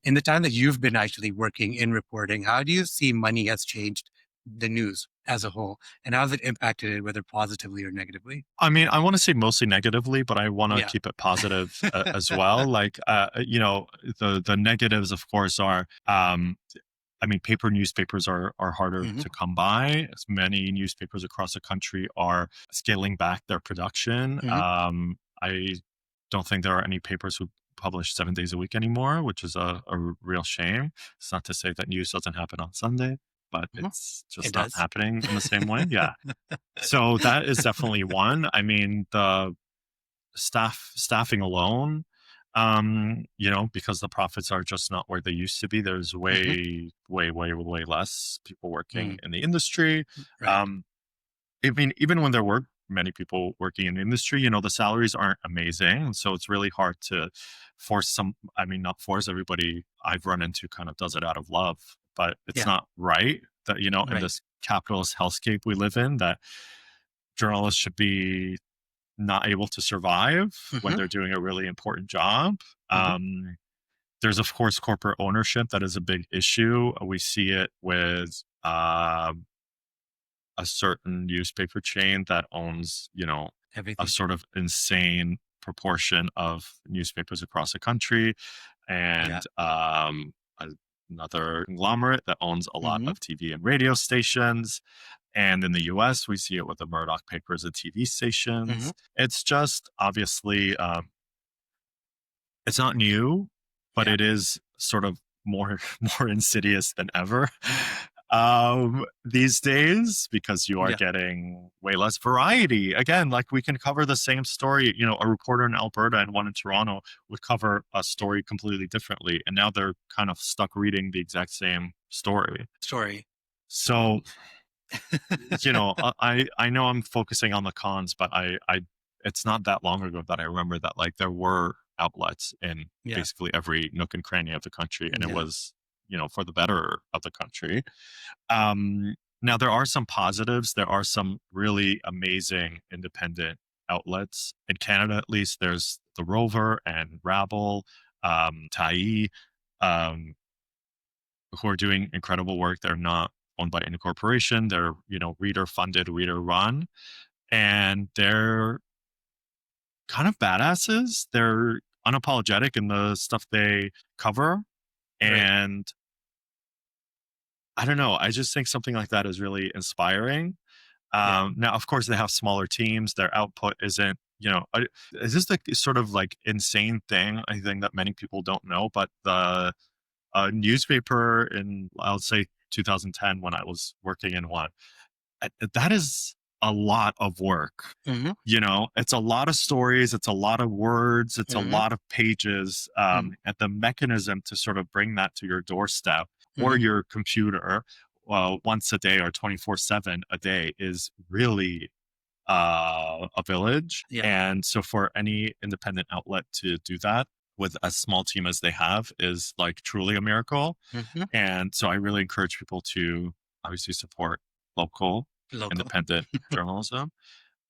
in the time that you've been actually working in reporting, how do you see money has changed the news as a whole, and how has it impacted it, whether positively or negatively? I mean, I want to say mostly negatively, but I want to Yeah. keep it positive as well. Like, the negatives, of course, are, I mean, paper newspapers are harder Hmm. to come by. As many newspapers across the country are scaling back their production. Hmm. I don't think there are any papers who publish 7 days a week anymore, which is a real shame. It's not to say that news doesn't happen on Sunday, but Hmm. it's It just not does. happening in the same way. Yeah. So that is definitely one. I mean, the staffing alone, because the profits are just not where they used to be. There's Hmm. way, way, way, way less people working Mm. in the industry. Right. Um, I mean, even when there were many people working in the industry, the salaries aren't amazing. So it's really hard to I mean, not force everybody I've run into kind of does it out of love, but it's Yeah. not right that, in Right. this capitalist hellscape we live in, that journalists should be not able to survive when Hmm. they're doing a really important job. Hmm. Um, there's, of course, corporate ownership that is a big issue. We see it with a certain newspaper chain that owns, a Everything. sort of insane proportion of newspapers across the country, Yeah. and another conglomerate that owns a lot Hmm. of TV and radio stations. And in the US, we see it with the Murdoch papers and TV Hmm. stations. It's just obviously, it's not new, but Yeah. it is sort of more more insidious than ever these days, because you are Yeah. getting way less variety. Again, like, we can cover the same story. A reporter in Alberta and one in Toronto would cover a story completely differently, and now they're kind of stuck reading the exact same story. Story. So, I know I'm focusing on the cons, but I it's not that long ago that I remember that, like, there were outlets in Yeah. basically every nook and cranny of the country, and it Yeah. was, for the better of the country. Now there are some positives. There are some really amazing independent outlets in Canada. At least there's the Rover and Rabble, Tai, um, who are doing incredible work. They're not owned by any corporation. They're, reader funded, reader run, and they're kind of badasses. They're unapologetic in the stuff they cover. Right. And I don't know. I just think something like that is really inspiring. Yeah. Now, of course, they have smaller teams. Their output isn't, is this the sort of like insane thing, I think, that many people don't know? But the newspaper in, I'll say, 2010, when I was working in one, that is a lot of work. Hmm. It's a lot of stories, it's a lot of words, it's a Hmm. lot of pages. Hmm. And the mechanism to sort of bring that to your doorstep or Hmm. your computer, once a day or 24/7 a day, is really a village. Yeah. And so for any independent outlet to do that with as small team as they have is, like, truly a miracle. Hmm. And so I really encourage people to obviously support local Local. independent journalism.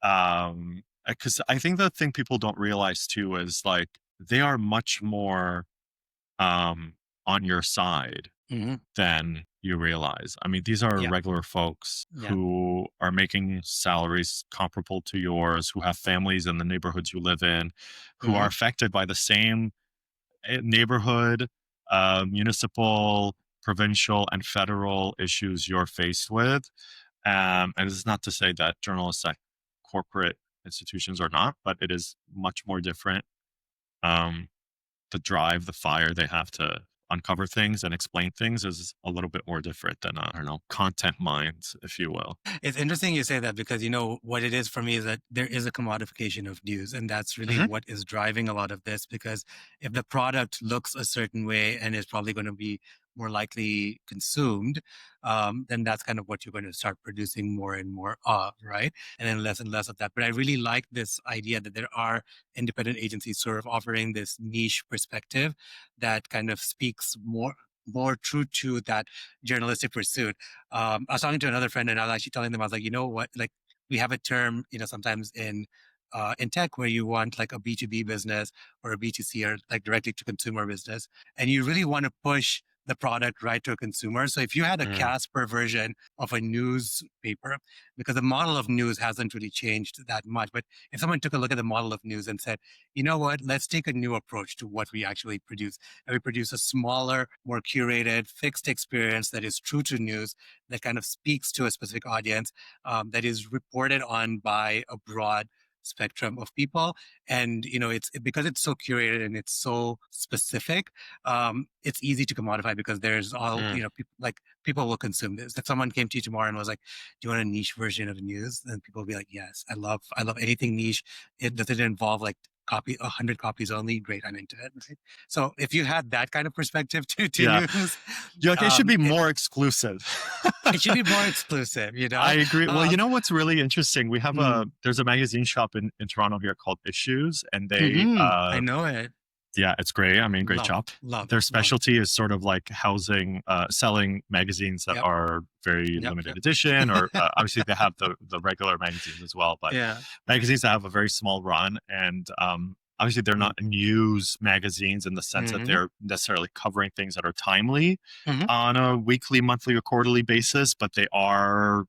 Because I think the thing people don't realize too is, like, they are much more um on your side Hmm. than you realize. I mean, these are Yeah. regular folks Yeah. who are making salaries comparable to yours, who have families in the neighborhoods you live in, who are Hmm. affected by the same neighborhood, municipal, provincial, and federal issues you're faced with. And this is not to say that journalists at corporate institutions are not, but it is much more different. Um, the drive, the fire they have to uncover things and explain things is a little bit more different than, I don't know, content minds, if you will. It's interesting you say that because what it is for me is that there is a commodification of news, and that's really Hmm. what is driving a lot of this. Because if the product looks a certain way and is probably going to be more likely consumed, then that's kind of what you're going to start producing more and more of, right? And less of that. But I really like this idea that there are independent agencies sort of offering this niche perspective that kind of speaks more true to that journalistic pursuit. I was talking to another friend and I was actually telling them, I was like, you know what, like we have a term, sometimes in in tech where you want like a B2B business or a B2C or like directly to consumer business, and you really want to push the product right to a consumer. So if you had a Mm, Casper version of a newspaper, because the model of news hasn't really changed that much, but if someone took a look at the model of news and said, you know what, let's take a new approach to what we actually produce, and we produce a smaller, more curated, fixed experience that is true to news, that kind of speaks to a specific audience, that is reported on by a broad spectrum of people. And it's because it's so curated and it's so specific, it's easy to commodify because there's all mm. people will consume this. If someone came to you tomorrow and was like, do you want a niche version of news? Then people will be like, yes, I love anything niche. Does it involve like 100 copies only? Great, I'm into it. Right? So if you had that kind of perspective to Yeah. news, You're like, it should be it more exclusive. should be more exclusive, I agree. Well, you um know what's really interesting? We have mm, there's a magazine shop in Toronto here called Issues, and they I know it. yeah, it's great. I mean, great Love, job. love, Their love. specialty is sort of like housing, selling magazines that Yep, are very yep, limited yep. edition, or obviously they have the regular magazines as well, but Yeah. magazines that have a very small run, and obviously they're Mm, not news magazines in the sense that mm-hmm, they're necessarily covering things that are timely mm-hmm. on a weekly, monthly, or quarterly basis, but they are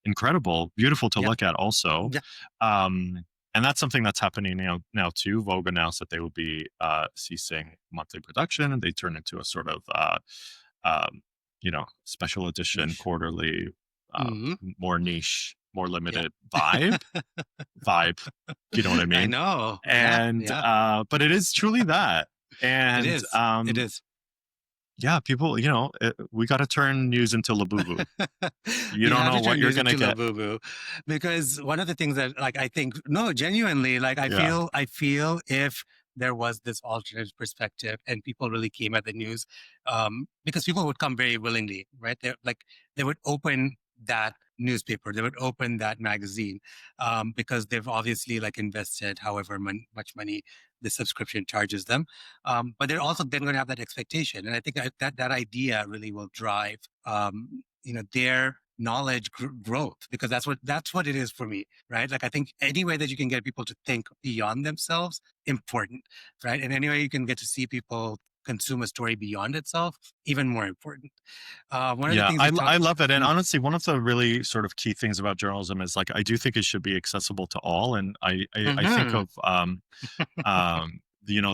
incredible, beautiful to Yeah, look at also. yeah. Um, and that's something that's happening now too. Vogue announced that they will be ceasing monthly production, and they turn into a sort of um, special edition, Niche. quarterly, uh, Mm-hmm. more niche, more Yeah. limited vibe. You know what I I mean? know. Yeah, And yeah. but it is truly that. It And is. It is. yeah, people, we got to turn news into Labubu. You We don't have know to what turn you're news gonna into get. Labubu, because one of the things that like I think, no, genuinely, like Yeah. I feel if there was this alternate perspective and people really came at the news, because people would come very willingly, right? They would open that newspaper, they would open that magazine, because they've obviously like invested however much money the subscription charges them, but they're also then going to have that expectation, and I think that idea really will drive their knowledge growth, because that's what it is for me, right? Like I think any way that you can get people to think beyond themselves, important, right? And any way you can get to see people consume a story beyond itself, even more important. One of the Yeah, things we I talked. love it. And Mm, honestly, one of the really sort of key things about journalism is like I do think it should be accessible to all. And I think mhm, of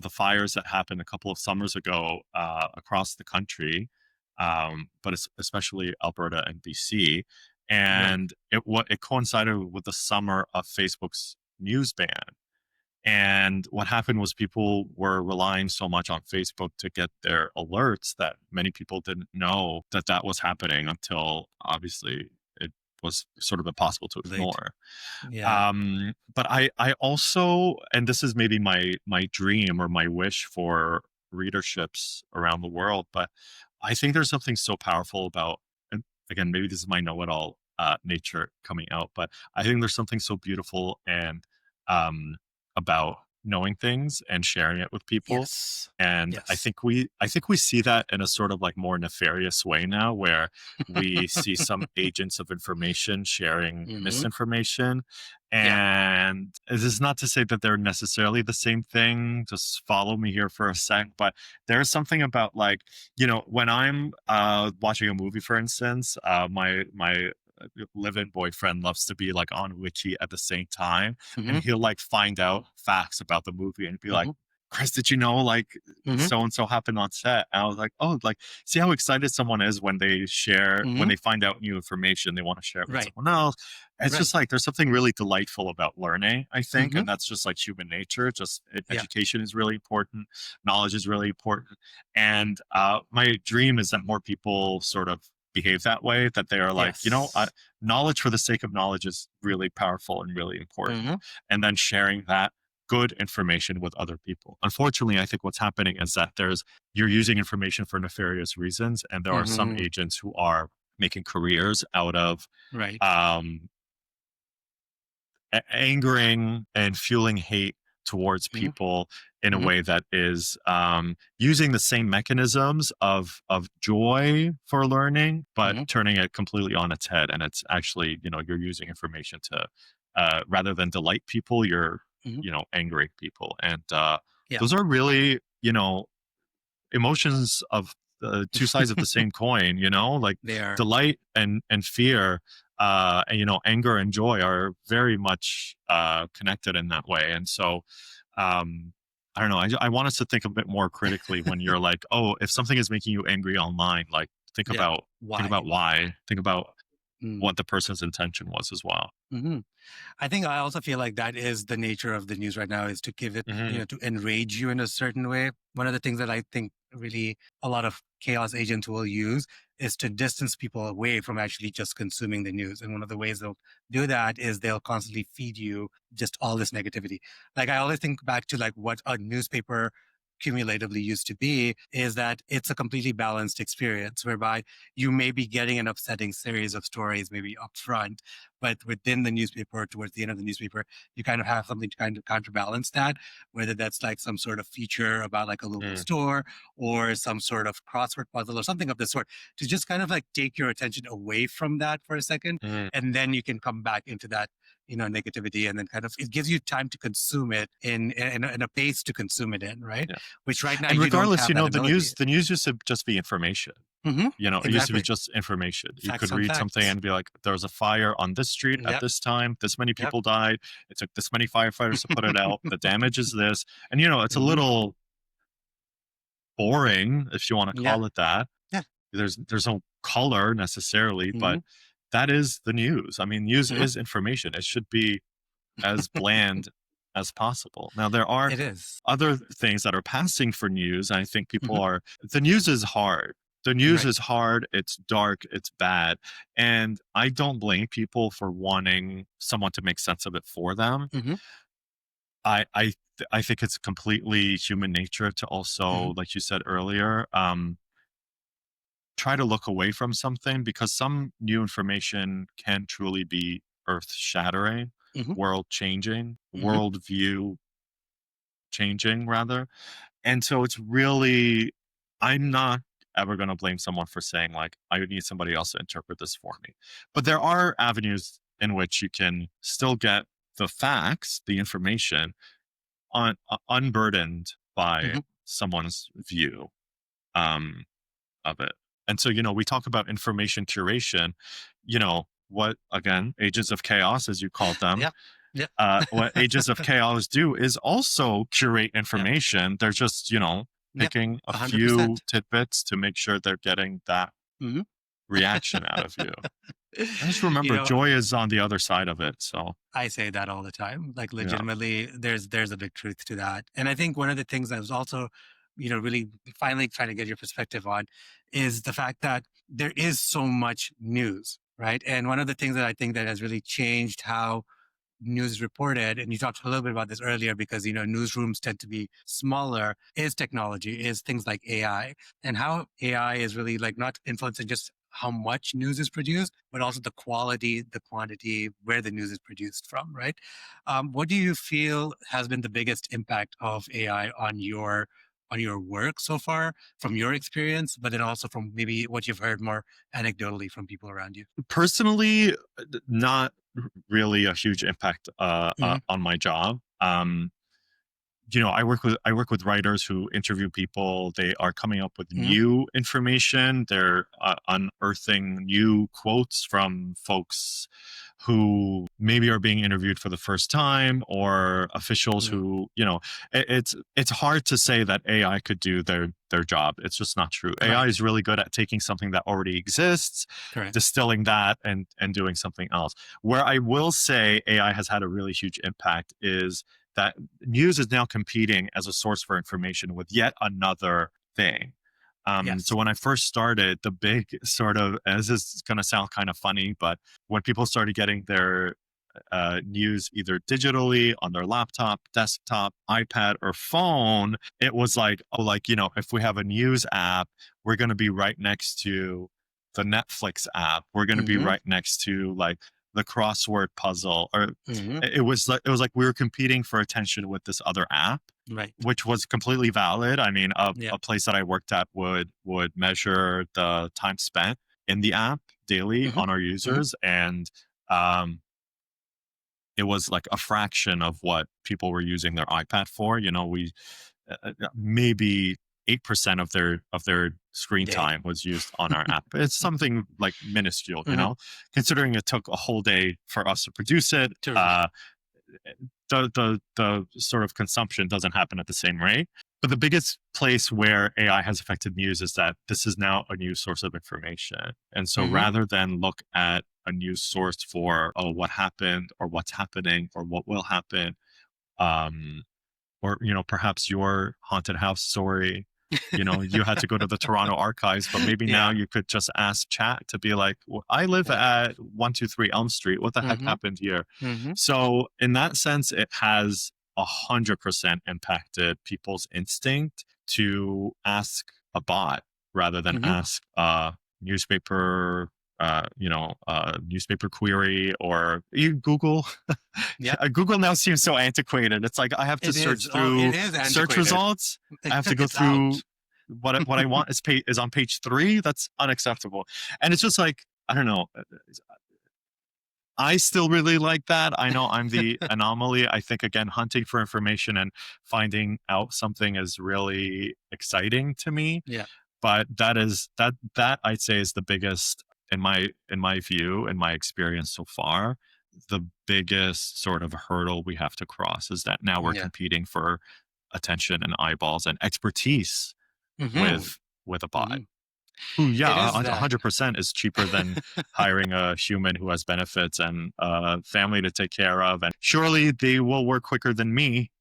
the fires that happened a couple of summers ago across the country, but it's especially Alberta and BC. right, And it coincided with the summer of Facebook's news ban. And what happened was people were relying so much on Facebook to get their alerts that many people didn't know that that was happening until obviously it was sort of impossible to late, ignore. yeah, But I also, and this is maybe my dream or my wish for readerships around the world, but I think there's something so powerful about, and again, maybe this is my know-it-all nature coming out, but I think there's something so beautiful and um, about knowing things and sharing it with people. yes, And yes, I think we see that in a sort of like more nefarious way now, where we see some agents of information sharing hmm, misinformation. yeah, And this is not to say that they're necessarily the same thing. Just follow me here for a sec. But there's something about like, when I'm watching a movie, for instance, my live-in boyfriend loves to be like on wiki at the same time, and hmm, he'll like find out facts about the movie and be like, hmm, Chris, did you know like hmm, so and so happened on set? And I was like, oh, like see how excited someone is when when hmm, they find out new information, they want to share it with right, someone else. It's right, just like there's something really delightful about learning, I think, hmm, and that's just like human nature. Just yeah, education is really important, knowledge is really important, and my dream is that more people sort of behave that way. That they are like, yes, knowledge for the sake of knowledge is really powerful and really important, hmm, and then sharing that good information with other people. Unfortunately, I think what's happening is that you're using information for nefarious reasons, and there are some hmm, agents who are making careers out of right, um, angering and fueling hate towards hmm, people in a hmm, way that is using the same mechanisms of joy for learning, but hmm. turning it completely on its head. And it's actually, you're using information to rather than delight people, you're, Hmm. angry people. And Yeah, those are really, emotions of the two sides of the same coin, like they are. delight and fear, and, anger and joy are very much connected in that way. And so, um, I don't know. I want us to think a bit more critically when you're like, oh, if something is making you angry online, like Yeah. think Why? about why, think about Mm. what the person's intention was as well. Hmm. I think I also feel like that is the nature of the news right now, is to give it, Hmm. to enrage you in a certain way. One of the things that I think really a lot of chaos agents will use is to distance people away from actually just consuming the news. And one of the ways they'll do that is they'll constantly feed you just all this negativity. Like I always think back to like what a newspaper cumulatively used to be, is that it's a completely balanced experience whereby you may be getting an upsetting series of stories maybe up front, but within the newspaper, towards the end of the newspaper, you kind of have something to kind of counterbalance that, whether that's like some sort of feature about like a local Mm, store or some sort of crossword puzzle or something of the sort, to just kind of like take your attention away from that for a second. mm, And then you can come back into that, negativity, and then kind of it gives you time to consume it in a pace to consume it in, right? yeah. Which right now And you don't regardless, have that the ability. news used to just be information. Hmm. It used to be Exactly. just information. You could Facts on read something facts. and be like, there was a fire on this street at Yep. this time. This many Yep. people died. It took this many firefighters to put it out. The damage is this. And, it's a Hmm. little boring, if you want to Yeah. call it that. Yeah. There's no color necessarily, Hmm. but that is the news. I mean, news Hmm. is information. It should be as bland as possible. Now, there are It is. other things that are passing for news. I think Hmm. the news is hard. The news Right. is hard, it's dark, it's bad. And I don't blame people for wanting someone to make sense of it for them. Hmm. I think it's completely human nature to Hmm. also, like you said earlier, try to look away from something because some new information can truly be earth shattering, Hmm. world changing, Hmm. worldview changing, rather. And so it's really, I'm not ever going to blame someone for saying, like, I need somebody else to interpret this for me. But there are avenues in which you can still get the facts, the information, unburdened by Hmm. someone's view. Um, of it. And so, we talk about information curation, what, again, agents of chaos, as you called them, Yep. Yep. what agents of chaos do is also curate Yep. information. They're just, Yep. picking a few 100%. tidbits to make sure they're getting that Hmm. reaction out of you. And just remember, you know, joy is on the other side of it. So, I say that all the time. Like yeah. legitimately, there's a big truth to that. And I think one of the things I was also, really finally trying to get your perspective on is the fact that there is so much news, right? And one of the things that I think that has really changed how news reported, and you talked a little bit about this earlier, because newsrooms tend to be smaller, is technology, is things like AI, and how AI is really like not influencing just how much news is produced, but also the quality, the quantity, where the news is produced from, right? What do you feel has been the biggest impact of AI on your work so far, from your experience, but then also from maybe what you've heard more anecdotally from people around you? Personally, not really a huge impact Hmm. on my job. I work with writers who interview people. They are coming up with Hmm. new information. They're unearthing new quotes from folks who maybe are being interviewed for the first time, or officials Hmm. who, it's hard to say that AI could do their job. It's just not true. AI Right. is really good at taking something that already exists, Correct. distilling that, and doing something else. Where I will say AI has had a really huge impact is that news is now competing as a source for information with yet another thing. So Yes. when I first started, the big sort of, and this is going to sound kind of funny, but when people started getting their news either digitally on their laptop, desktop, iPad, or phone, it was like, oh, like, if we have a news app, we're going to be right next to the Netflix app. We're going to be Mhm, right next to like the crossword puzzle, or mhm, it was like we were competing for attention with this other app, right. which was completely valid. I mean, Yeah. a place that I worked at would measure the time spent in the app daily Mhm, on our mhm, users, and um, it was like a fraction of what people were using their iPad for. We maybe 8% of their screen Day. time was used on our app. It's something like minuscule, Mhm. considering it took a whole day for us to produce it. To The sort of consumption doesn't happen at the same rate. But the biggest place where AI has affected news is that this is now a new source of information. And so Mhm. rather than look at a news source for, oh, what happened or what's happening or what will happen, um, or perhaps your haunted house story, you had to go to the Toronto archives, but maybe now Yeah. you could just ask chat to be like, "Well, I live Yeah. at 123 Elm Street, what the heck Mhm. happened here?" Mhm. So in that sense, it has 100% impacted people's instinct to ask a bot rather than Mhm. ask a newspaper newspaper query, or you Google. Yeah. Google now seems so antiquated. It's like I have to It is. search Oh, it through is search antiquated. results. I have to go It's out. through what I want is on page 3. That's unacceptable. And it's just like, I don't know. I still really like that. I know I'm the anomaly. I think, again, hunting for information and finding out something is really exciting to me. Yeah. But that I'd say is the biggest, in my view, in my experience so far, the biggest sort of hurdle we have to cross is that now we're Yeah. competing for attention and eyeballs and expertise Mhm. with a bot. Mhm. Who, yeah, It is that. 100% is cheaper than hiring a human who has benefits and a family to take care of, and surely they will work quicker than me.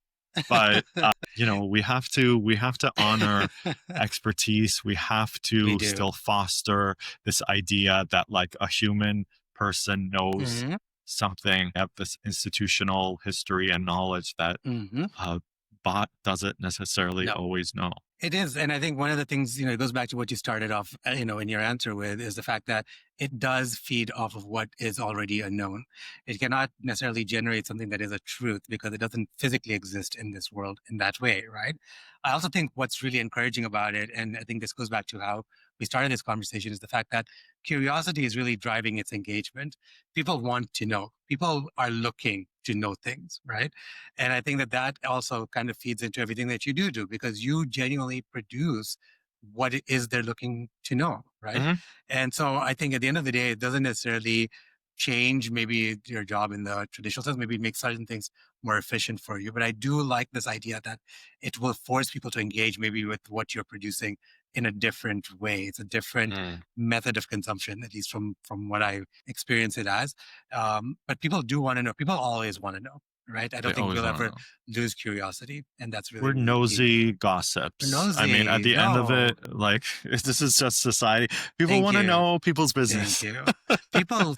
But we have to honor expertise. We have We to do. still foster this idea that, like, a human person knows Mhm. something, have this institutional history and knowledge that Mhm. a bot doesn't necessarily No. always know. It is. And I think one of the things, it goes back to what you started off, in your answer with is the fact that it does feed off of what is already a known. It cannot necessarily generate something that is a truth because it doesn't physically exist in this world in that way, right? I also think what's really encouraging about it, and I think this goes back to how we started this conversation, is the fact that curiosity is really driving its engagement. People want to know. People are looking to know things, right? And I think that that also kind of feeds into everything that you do because you genuinely produce what it is they're looking to know, right? Mhm. And so I think at the end of the day, it doesn't necessarily change maybe your job in the traditional sense. Maybe it makes certain things more efficient for you. But I do like this idea that it will force people to engage maybe with what you're producing in a different way. It's a different Mm. method of consumption, at least from what I experience it as. But people do want to know. People always want to know, right? I They don't think always we'll wanna ever know. lose curiosity, and that's really, We're really key. nosy We're gossips. I mean, at nosy. the end of No, it, like, this is just society. People thank wanna you, know people's thank business. you. People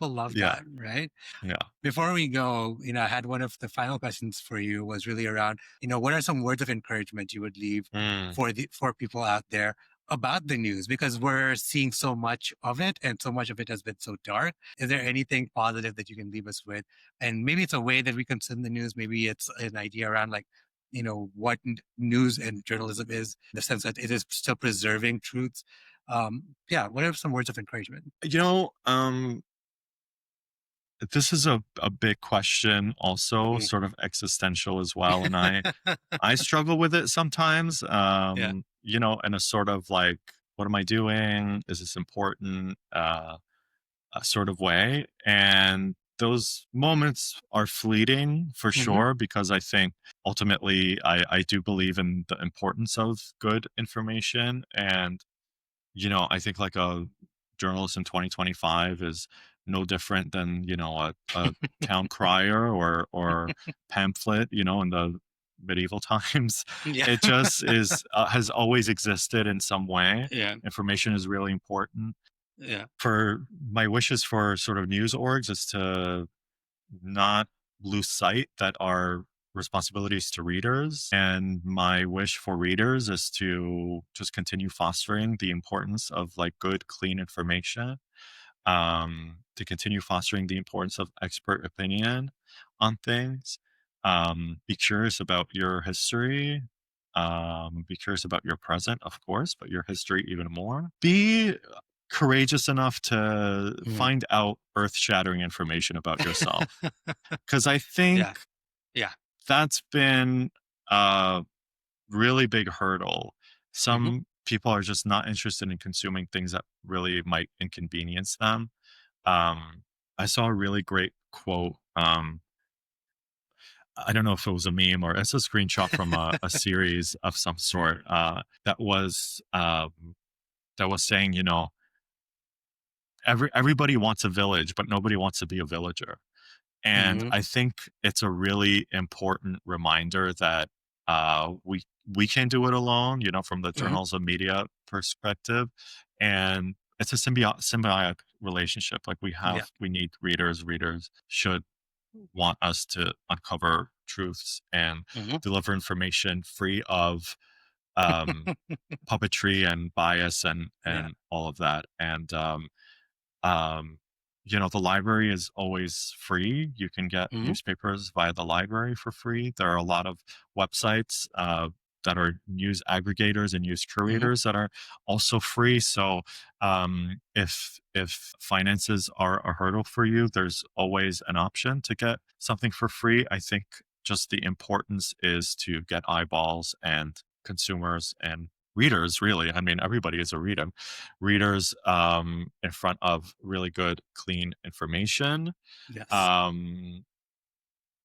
love Yeah, that, right? yeah. Before we go, I had one of the final questions for you was really around, what are some words of encouragement you would leave Mm. for people out there about the news? Because we're seeing so much of it and so much of it has been so dark. Is there anything positive that you can leave us with? And maybe it's a way that we consume the news. Maybe it's an idea around like, what news and journalism is, in the sense that it is still preserving truths. Yeah, what are some words of encouragement? You know, this is a big question, also Mm. sort of existential as well, and I struggle with it sometimes, Yeah. in a sort of like, "What am I doing? Is this important?" Sort of way. And those moments are fleeting for Hmm. sure, because I think ultimately I do believe in the importance of good information. And, I think like a journalist in 2025 is no different than, a town crier or pamphlet, in the medieval times. Yeah. It just has always existed in some way. Yeah. Information is really important. Yeah. For my wishes for sort of news orgs is to not lose sight that our responsibilities to readers, and my wish for readers is to just continue fostering the importance of like good, clean information, to continue fostering the importance of expert opinion on things. Be curious about your history. Be curious about your present, of course, but your history even more. Be courageous enough to Mm. find out earth-shattering information about yourself. Because I think Yeah. Yeah. that's been a really big hurdle. Hmm. Some people are just not interested in consuming things that really might inconvenience them. Um, I saw a really great quote. I don't know if it was a meme or it's a screenshot from a series of some sort that was saying, you know, everybody wants a village, but nobody wants to be a villager. And Hmm. I think it's a really important reminder that we can do it alone, you know, from the Hmm. journals of media perspective, and it's a symbiotic relationship. Like Yeah. we need readers. Readers should want us to uncover truths and Hmm. deliver information free of um, puppetry and bias Yeah. and all of that. And um, you know, the library is always free. You can get Hmm. newspapers via the library for free. There are a lot of websites that are news aggregators and news Hmm. curators that are also free. So if finances are a hurdle for you, there's always an option to get something for free. I think just the importance is to get eyeballs and consumers and readers really, I mean everybody is a readers in front of really good clean information. Yes. um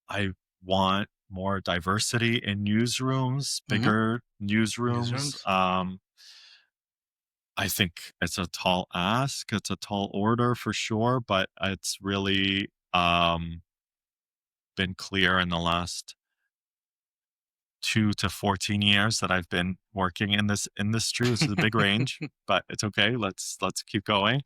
I want more diversity in newsrooms, Hmm. bigger newsrooms. Newsrooms. I think it's a tall ask, it's a tall order for sure, but it's really been clear in the last 2 to 14 years that I've been working in this industry. This is a big range, but it's okay. Let's keep going.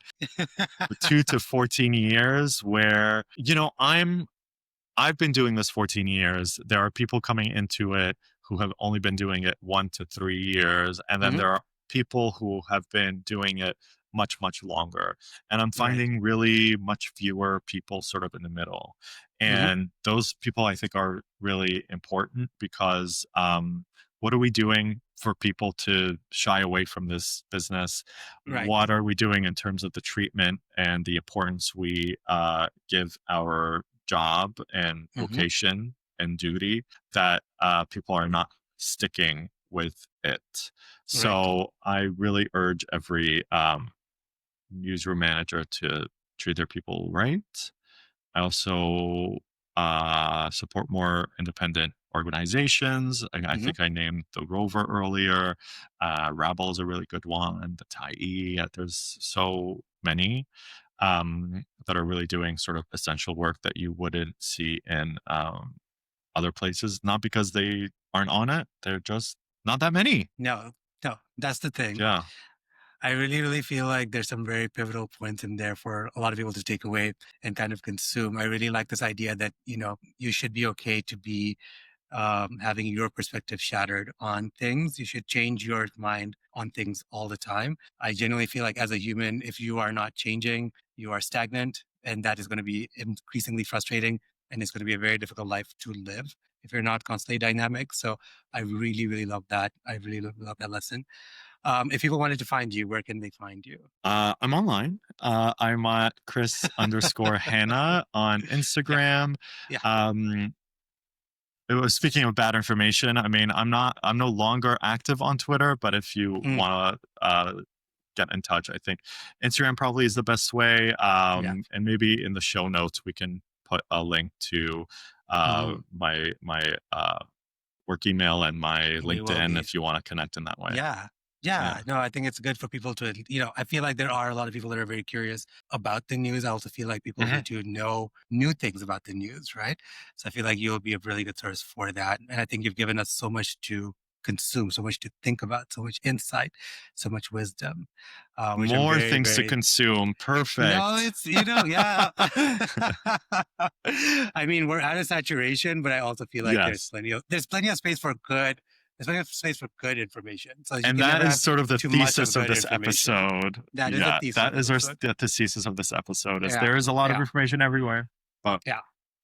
2 to 14 years where, you know, I've been doing this 14 years. There are people coming into it who have only been doing it 1 to 3 years, and then Hmm. there are people who have been doing it much, much longer. And I'm Right. finding really much fewer people sort of in the middle. Hmm. And those people I think are really important because what are we doing for people to shy away from this business? Right. What are we doing in terms of the treatment and the importance we give our job and Hmm. vocation and duty that people are not sticking with it. Right. So I really urge every newsroom manager to treat their people right. I also support more independent organizations. I Hmm. think I named the Rover earlier. Rabble is a really good one. The Tyee. There's so many that are really doing sort of essential work that you wouldn't see in other places. Not because they aren't on it; they're just not that many. No, no, that's the thing. Yeah. I really, really feel like there's some very pivotal points in there for a lot of people to take away and kind of consume. I really like this idea that, you should be okay to be having your perspective shattered on things. You should change your mind on things all the time. I genuinely feel like as a human, if you are not changing, you are stagnant, and that is going to be increasingly frustrating. And it's going to be a very difficult life to live if you're not constantly dynamic. So I really, really love that. I really love that lesson. If people wanted to find you, where can they find you? I'm online. I'm at Chris underscore Hannah on Yeah, Instagram. yeah. Um, it was speaking of bad information. I mean, I'm no longer active on Twitter, but if you Mm, want to get in touch, I think Instagram probably is the best way. yeah. And maybe in the show notes we can put a link to Hmm. my work email and my We will LinkedIn be. if you want to connect in that way. Yeah. Yeah. Yeah. No, I think it's good for people to, I feel like there are a lot of people that are very curious about the news. I also feel like people Mhm. need to know new things about the news, right? So I feel like you'll be a really good source for that. And I think you've given us so much to consume, so much to think about, so much insight, so much wisdom, which I'm More very, things to very consume. no, Perfect. it's yeah. I mean, we're out of saturation, but I also feel like Yes. there's plenty of space for good. There's plenty of space for good information. So you And can that never is have sort of the too much of thesis of good this information. episode. That is the Yeah, thesis of that this is episode. the thesis of this episode is Yeah, there is a lot of yeah, information everywhere, but yeah.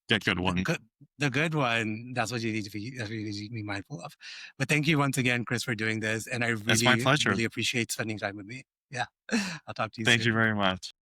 get good The one. good, the good one. That's what you need to be. That's what you need to be mindful of. But thank you once again, Chris, for doing this, and I It's my really, pleasure. really appreciate spending time with me. Yeah. I'll talk to you Thank you soon. very much.